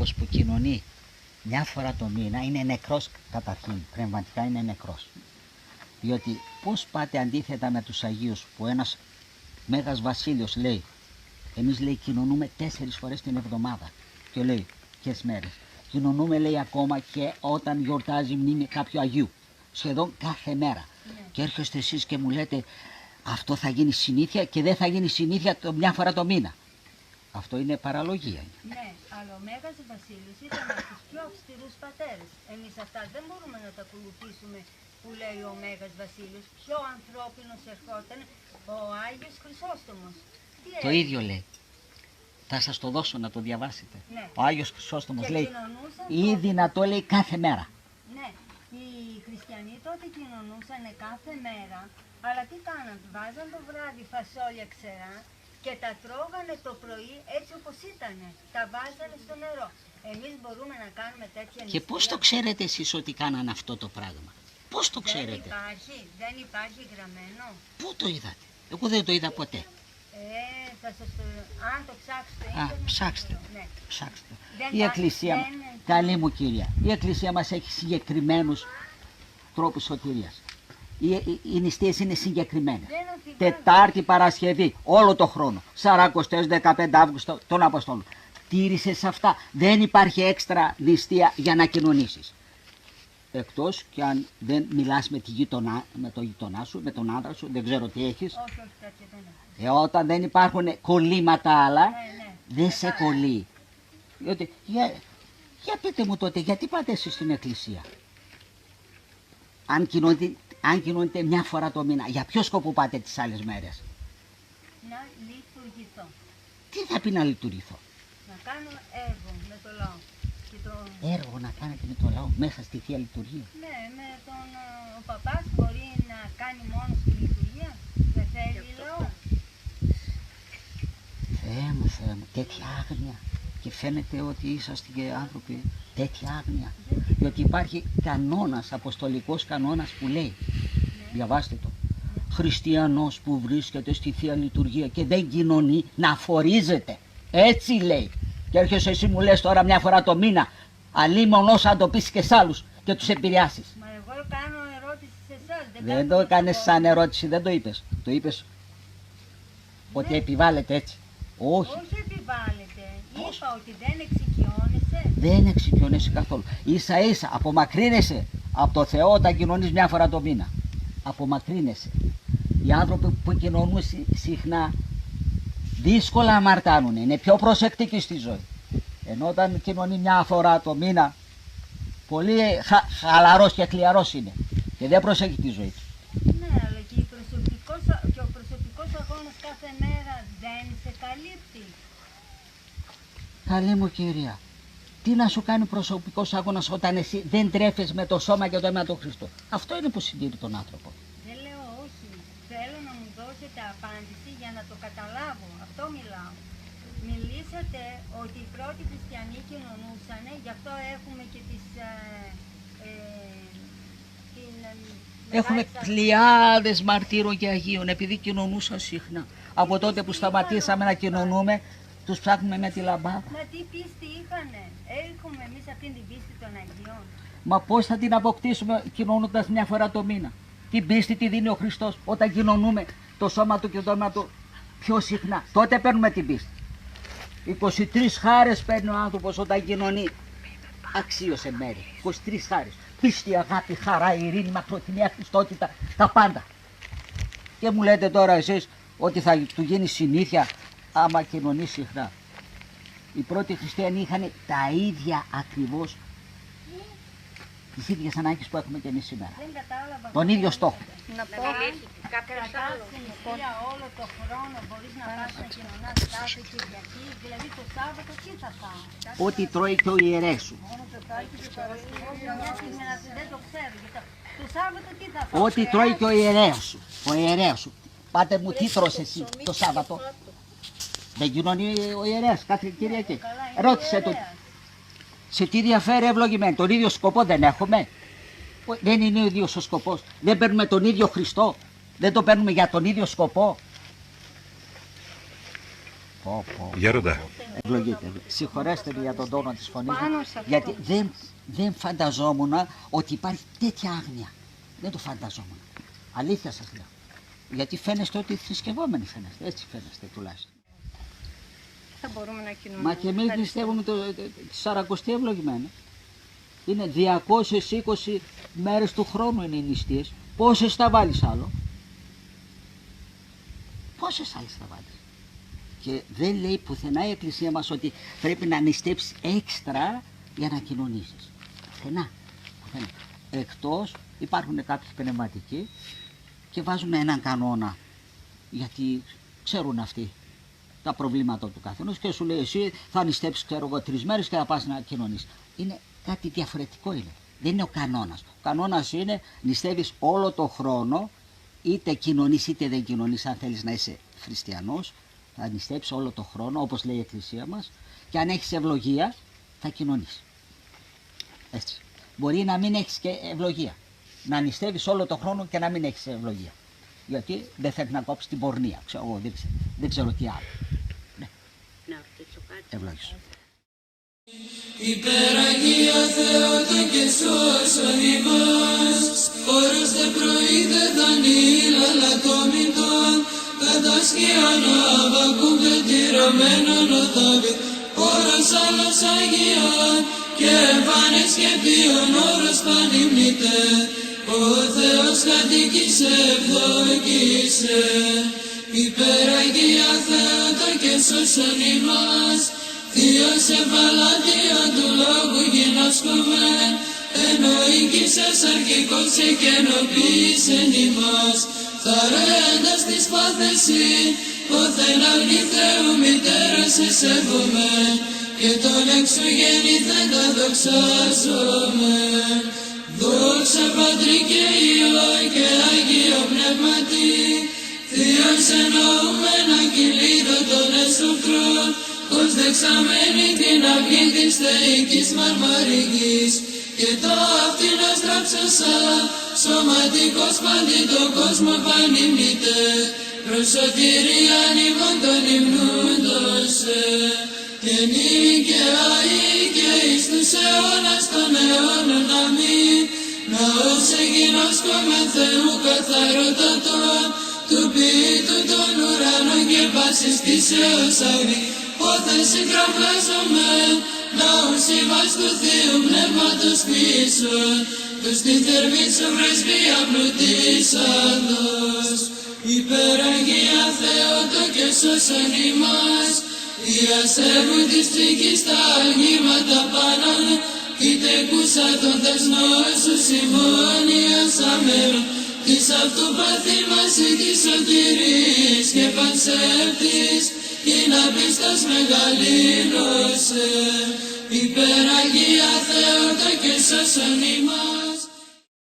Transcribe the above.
άνθρωπος που κοινωνεί μια φορά το μήνα είναι νεκρός καταρχήν, πνευματικά είναι νεκρός. Διότι πώς πάτε αντίθετα με τους Αγίους που ένας Μέγας Βασίλειος λέει, εμείς λέει κοινωνούμε 4 φορές την εβδομάδα και λέει ποιες μέρες. Κοινωνούμε λέει ακόμα και όταν γιορτάζει μνήμη κάποιου Αγίου, σχεδόν κάθε μέρα. Και έρχεστε εσείς και μου λέτε αυτό θα γίνει συνήθεια και δεν θα γίνει συνήθεια μια φορά το μήνα. Αυτό είναι παραλογία. Ναι, αλλά ο Μέγας Βασίλης ήταν από τους πιο αυστηρούς πατέρες. Εμείς αυτά δεν μπορούμε να τα ακολουθήσουμε που λέει ο Μέγας Βασίλης. Πιο ανθρώπινος ερχόταν ο Άγιος Χρυσόστομος. Το ίδιο λέει. Θα σας το δώσω να το διαβάσετε. Ναι. Ο Άγιος Χρυσόστομος Και λέει, κοινωνούσαν ήδη να το λέει κάθε μέρα. Ναι, οι χριστιανοί τότε κοινωνούσαν κάθε μέρα, αλλά τι κάναν, βάζαν το βράδυ φασόλια ξερά και τα τρώγανε το πρωί έτσι όπως ήτανε. Τα βάζανε στο νερό. Εμείς μπορούμε να κάνουμε τέτοια νηστεία. Και πώς το ξέρετε εσείς ότι κάναν αυτό το πράγμα? Πώς το ξέρετε? Δεν υπάρχει γραμμένο. Πού το είδατε? Εγώ δεν το είδα ποτέ. Θα σας το... Αν το ψάξετε... Ψάξτε. Ναι. Ψάξτε. Δεν Η Εκκλησία, καλή μου κυρία, η Εκκλησία μας έχει συγκεκριμένους τρόπους σωτηρίας. Οι νηστείες είναι συγκεκριμένες. Τετάρτη, Παρασκευή, όλο το χρόνο. Σαρακοστές, 15 Αύγουστο των Αποστόλων. Τήρησε σε αυτά. Δεν υπάρχει έξτρα νηστεία για να κοινωνήσεις. Εκτός και αν δεν μιλάς με τον γειτονά σου, με τον άντρα σου, δεν ξέρω τι έχεις. Όχι, τέτοια δεν έχω. Όταν δεν υπάρχουν κολλήματα άλλα, Ναι. δεν σε κολλεί. Διότι, για πείτε μου τότε, γιατί πάτε εσείς στην Εκκλησία? Αν κοινωνείτε μια φορά το μήνα, για ποιο σκοπό πάτε τις άλλες μέρες? Να λειτουργηθώ. Τι θα πει να λειτουργηθώ? Να κάνω έργο με το λαό. Έργο να κάνετε με το λαό μέσα στη Θεία Λειτουργία? Ναι, με τον ο παπάς μπορεί να κάνει μόνο τη λειτουργία. Δεν θέλει λαό. Θεέ μου, τέτοια άγνοια. Και φαίνεται ότι είσαστε και άνθρωποι τέτοια άγνοια. Διότι υπάρχει κανόνας, αποστολικός κανόνας που λέει, διαβάστε το, χριστιανός που βρίσκεται στη Θεία Λειτουργία και δεν κοινωνεί να αφορίζεται. Έτσι λέει. Και έρχεσαι εσύ μου λες τώρα μια φορά το μήνα, αλίμονος αν το πεις και σ' άλλους και τους επηρεάσεις. Μα εγώ κάνω ερώτηση σε εσάς. Δεν το έκανες σαν ερώτηση, δεν το είπες. Το είπες ότι επιβάλλεται έτσι. Όχι. Όχι επιβάλλεται. Είπα ότι δεν εξοικειώνεσαι. Δεν εξοικειώνεσαι καθόλου. Ίσα ίσα απομακρύνεσαι από το Θεό όταν κοινωνείς μια φορά το μήνα. Απομακρύνεσαι. Οι άνθρωποι που κοινωνούν συχνά δύσκολα αμαρτάνουν. Είναι πιο προσεκτικοί στη ζωή. Ενώ όταν κοινωνεί μια φορά το μήνα, πολύ χαλαρός και χλιαρός είναι. Και δεν προσέχει τη ζωή του. Ναι, αλλά και ο προσωπικός αγώνας κάθε μέρα δεν σε καλύπτει. Καλή μου κυρία, τι να σου κάνει προσωπικός αγώνας όταν εσύ δεν τρέφεις με το σώμα και το αίμα του Χριστού? Αυτό είναι που συντηρεί τον άνθρωπο. Δεν λέω όχι. Θέλω να μου δώσετε απάντηση για να το καταλάβω. Αυτό μιλάω. Μιλήσατε ότι οι πρώτοι χριστιανοί κοινωνούσαν, γι' αυτό έχουμε και Έχουμε πλειάδες μαρτύρων και Αγίων επειδή κοινωνούσαν συχνά. Από τότε που σταματήσαμε να κοινωνούμε, τους ψάχνουμε με τη λαμπάδα. Μα τι πίστη είχανε? Έχουμε εμείς αυτήν την πίστη των Αγίων. Μα πώς θα την αποκτήσουμε κοινωνώντας μια φορά το μήνα? Την πίστη τη δίνει ο Χριστός όταν κοινωνούμε το σώμα του και το αίμα του πιο συχνά. Τότε παίρνουμε την πίστη. 23 χάρες παίρνει ο άνθρωπος όταν κοινωνεί. Αξίωσε μέρη. 23 χάρες. Πίστη, αγάπη, χαρά, ειρήνη, μακροθυμία, Χριστότητα, τα πάντα. Και μου λέτε τώρα εσείς ότι θα του γίνει συνήθεια άμα κοινωνεί συχνά. Οι πρώτοι χριστιανοί είχαν τα ίδια ακριβώς, τις ίδιες ανάγκες που έχουμε και εμείς σήμερα. Δεν κατάλαβα. Τον ίδιο στόχο. Να πω κρατάς την νηστεία όλο το χρόνο, μπορείς να πας να κοινωνάς κάθε Κυριακή, δηλαδή το Σάββατο τι θα φάω? Ό,τι τρώει και ο ιερέας σου. Μόνο το Τάκη και το Παρασκευή, μια στιγμή δεν το ξέρω. Το Σάββατο τι θα φάω? Ό,τι τρώει και ο ιερέας σου. Ο ιερέας σου. Πάτε μου, τι τρως εσύ το Σάββατο? Δεν κοινωνεί ο ιερέας κάθε Κυριακή? Ρώτησε τον. Σε τι διαφέρει ευλογημένο? Τον ίδιο σκοπό δεν έχουμε? Δεν είναι ο ίδιος ο σκοπός? Δεν παίρνουμε τον ίδιο Χριστό? Δεν το παίρνουμε για τον ίδιο σκοπό? Γέροντα. Ευλογείτε. Συγχωρέστε με για τον τόνο της φωνής μου, Πάνω σε αυτό. γιατί δεν φανταζόμουν ότι υπάρχει τέτοια άγνοια. Δεν το φανταζόμουν. Αλήθεια σας λέω. Γιατί φαίνεστε ότι θρησκευόμενοι φαίνεστε. Έτσι φαίνεστε τουλάχιστον. Θα μπορούμε να κοινωνούμε. Μα και εμείς πιστεύουμε τη Σαρακοστή ευλογημένη. Είναι 220 μέρες του χρόνου είναι οι νηστείες. Πόσες θα βάλεις άλλο? Πόσες άλλες θα βάλεις? Και δεν λέει πουθενά η Εκκλησία μας ότι πρέπει να νηστέψεις έξτρα για να κοινωνήσεις. Πουθενά. Εκτός υπάρχουν κάποιοι πνευματικοί και βάζουν έναν κανόνα, γιατί ξέρουν αυτοί τα προβλήματα του καθενός και σου λέει εσύ θα νηστέψεις ξέρω εγώ 3 μέρες και θα πας να κοινωνήσεις. Είναι κάτι διαφορετικό είναι. Δεν είναι ο κανόνας. Ο κανόνας είναι νηστεύεις όλο το χρόνο, είτε κοινωνείς είτε δεν κοινωνείς. Αν θέλεις να είσαι χριστιανός θα νηστέψεις όλο το χρόνο όπως λέει η Εκκλησία μας, και αν έχεις ευλογία θα κοινωνείς. Έτσι. Μπορεί να μην έχεις και ευλογία. Να νηστεύεις όλο το χρόνο και να μην έχεις ευλογία. Γιατί δεν θέλει να κόψεις την πορνεία. Ξέρω, εγώ, δεν ξέρω τι άλλο. Ναι. Ευλόγησου. Υπεραγία Θεότα και σώσον ημάς, ώρες δε πρωί δε δανείλ αλατόμητον, κατά σκιάν αβακούν δε τυρωμένον ο Δάβιδ, όρος άλλος Αγιών, και εμφάνες και ποιον όρος πανυμνητέ, ο Θεός κατοίκησε ευδοκίσε. Υπεραγία Θεότα και σώσον ημάς, Θείος ευαλάτιον του λόγου γινώσκομεν, εννοήκησες αρχικός σε καινοποίησεν ημάς, θαρρέντας της πάθεση, όθεν αγνή Θεού μητέρας εσέβομεν, και τον εξωγέννηθεν τα δοξάζομεν. Δόξα Πατρί και Υιό και Αγίο Πνεύματι, Θείος εννοούμεν ακυλίδωτον εσωφρόν, ως δεξαμένη την αυγή της θεϊκής μαρμαρικής, και το αυτήν αστράψασα, σωματικός παντή το κόσμο πανυμνητέ, προς σωτηρίαν ημών των υμνούντωσε, και νικαιαί και εις τους αιώνας των αιώνων αμήν, ναός εγινώσκομεν Θεού καθαρότατον, του ποιήτου των ουρανών και πάσης της έως αγνή, όθεν συγγραφάζομεν, ναούς ημάς του Θείου Πνεύματος πίσων, τους την θερμίτσον πρεσβεία πλουτίσαντος. Υπεραγία Θεότο και σώσον ημάς, διασέβου της ψυχής τα αγνήματα πάναν, κι τεκούσα των θεσνών σου συμφωνίας αμέρων, της αυτού παθήμας ή της σωτηρής και πανσέπτης, κι να πίστας μεγαλύνωσε. Υπεραγία Θεότα και σώσον ημάς.